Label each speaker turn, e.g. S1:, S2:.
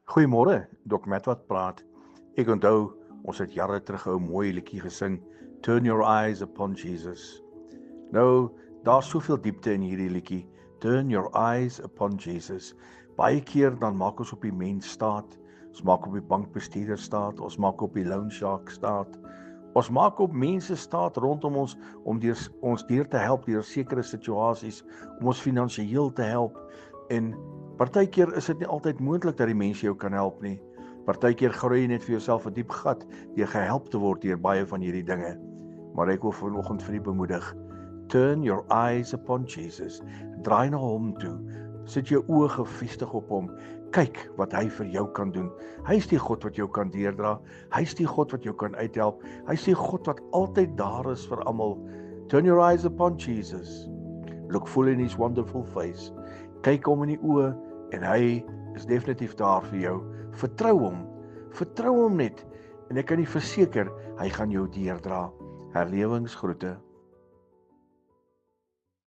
S1: Goeiemôre, Dok Matt wat praat. Ek onthou, ons het jare terug 'n mooi liedjie gesing, Turn Your Eyes Upon Jesus. Nou, daar's soveel diepte in hierdie liedjie, Turn Your Eyes Upon Jesus. Baie keer dan maak ons op die mens staat, ons maak op die bankbestuurder staat, ons maak op die loan shark staat, ons maak op mense staat rondom ons om ons deur te help deur sekere situasies, om ons finansiëel te help. En partykeer is dit nie altyd moontlik dat die mense jou kan help nie. Partykeer grawe jy net vir jouself 'n diep gat deur gehelp te word deur baie van hierdie dinge. Maar ek wil vanoggend vir u bemoedig. Turn your eyes upon Jesus. Draai na hom toe. Sit jou oë gefestig op hom. Kyk wat hy vir jou kan doen. Hy is die God wat jou kan deurdra. Hy is die God wat jou kan uithelp. Hy is die God wat altyd daar is vir almal. Turn your eyes upon Jesus. Look full in his wonderful face. Kyk hom in die oë en hy is definitief daar vir jou. Vertrou hom. Vertrou hom net en ek kan u verseker, hy gaan jou deurdra. Herlewingsgroete.